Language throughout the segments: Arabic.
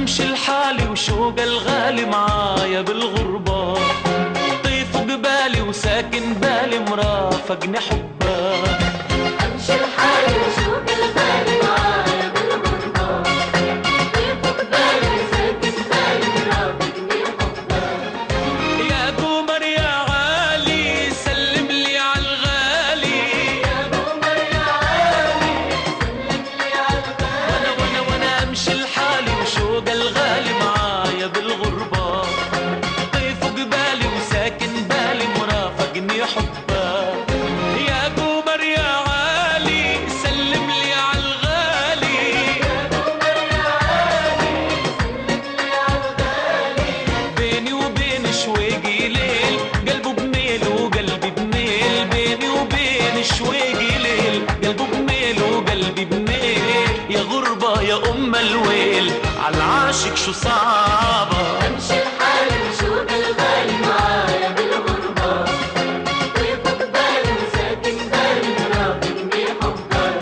امشي لحالي وشوق الغالي معايا بالغربة، طيف جبالي وساكن بالي مرافقني حبك. امشي لحالي وشوق الغالي معايا بالغربة، طيف جبالي وساكن بالي مرافقني حبك. يا قمر يا عالي سلم لي عالغالي، يا قمر يا عالي سلم لي عالغالي. وانا امشي لحالي وشوق الغالي معايا بالغربة، طيف جبالي وساكن بالي مرافقني حبك. يا قمر يا عالي سلم لي عالغالي، يا قمر يا عالي سلم لي عالغالي. بيني وبين شويقي ليل قلبه بميل وقلبي بميل، بيني وبين شويقي ليل قلبه بميل وقلبي بميل. يا غربة يا أم الويل عالعاشق شو صعبة. امشي لحالي وشوق الغالي معايا بالغربة، طيف جبالي وساكن بالي مرافقني حبك.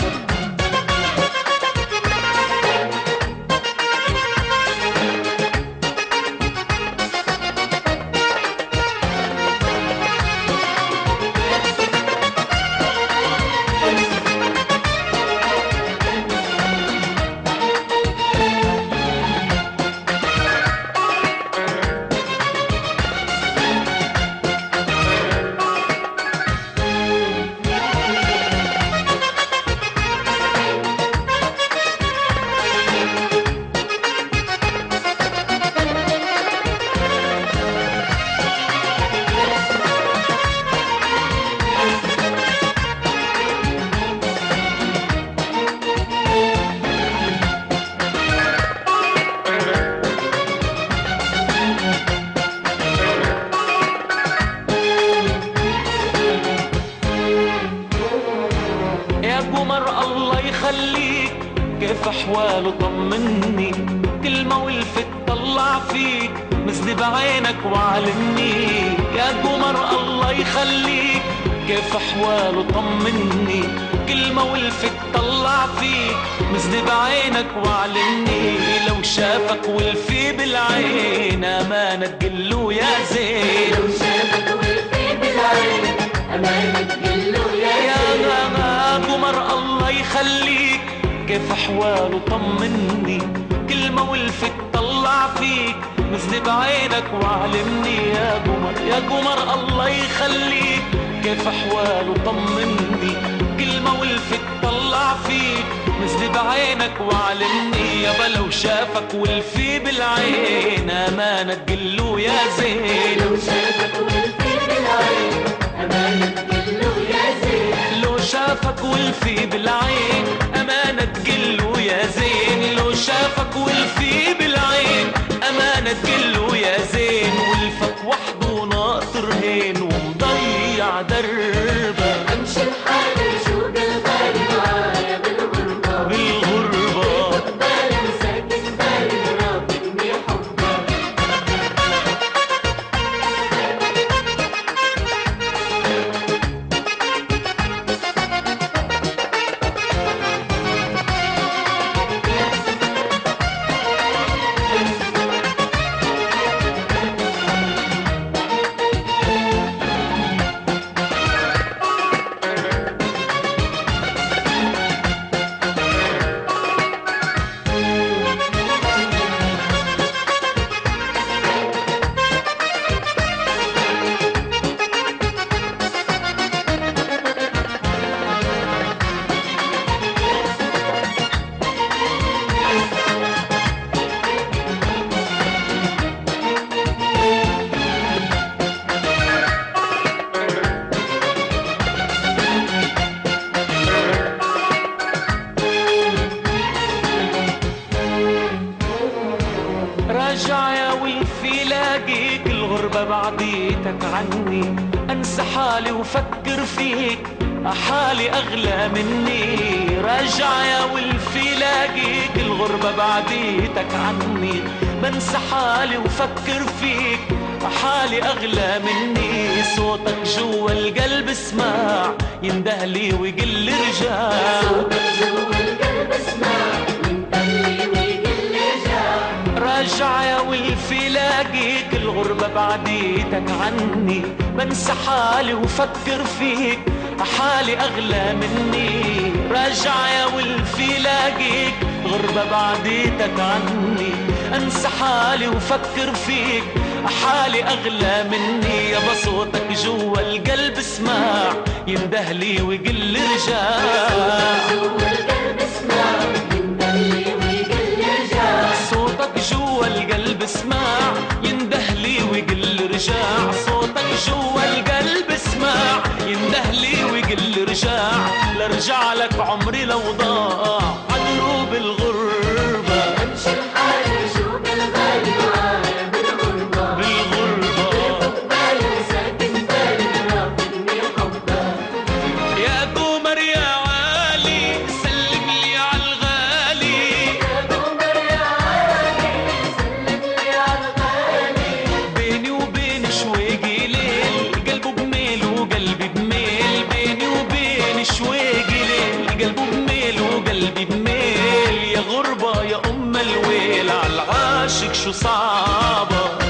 يا قمر الله يخليك كيف احواله طمني، كلمة ولفت طلع فيك مذنب عينك وعلمني. يا قمر الله يخليك كيف احواله طمني، كلمة ولفت طلع فيك مذنب عينك وعلمني. لو شافك ولفي بالعين امانة تقله يا زين، لو شافك ولفي بالعين أمانة تقله يا زين. يا قمر الله يخليك كيف احواله طمني، كلمة ولفت طلع فيك مذنب عينك وعلمني. يا قمر يا قمر الله يخليك كيف احواله طمني، كلمة ولفت طلع فيك مذنب عينك وعلمني. يابا لو شافك ولفي بالعين امانة تقله يا زين، لو شافك ولفي بالعين أمانة تقله يا زين. لو شافك ولفي بالعين أمانة تقله يا زين، لو شافك ولفي بالعين أمانة تقله يا زين. ولفك وحده ناطر هين ومضيع دربك امشي لحالي وشوق الغالي معايا بالغربة، بالغربة. بالي وساكن بالي مرافقني حبك. راجع يا ولفي لاقيك الغربة بعديتك عني، انسى حالي وفكر فيك حالي اغلى مني. راجع يا ولفي لاقيك الغربة بعديتك عني، بنسى حالي وفكر فيك حالي اغلى مني. صوتك جوا القلب اسمع يندهلي ويقل لي رجع، صوتك جوا القلب اسمع يندهلي ويقل لي رجع. والفي لاقيك الغربة بعديتك عني، بنسى حالي وفكر فيك حالي أغلى مني. راجع يا والفي لاقيك غربة بعديتك عني، أنسى حالي وفكر فيك حالي أغلى مني. يا بصوتك جوا القلب اسمع يندهلي ويقل رجاع. صوتك جوا القلب اسمع يندهلي ويقل رجاع. صوتك جوا القلب اسمع يندهلي ويقل رجاع. لارجع لك عمري لو ضاع عدروب الغربة. امشي الحال شو بالغالي معايا بالغربة، بالغربة بالي ساكن بالي رافضني حبك. يا قمر يا عالي سلم لي عالغالي. يا قمر يا عالي سلم لي عالغالي. بيني وبين شويقي ليل قلبه بميل وقلبي بميل. بيني وبين شويقي ليل قلبه بميل وقلبي بميل. يا غربة يا أم الويل عالعاشق شو صعبة.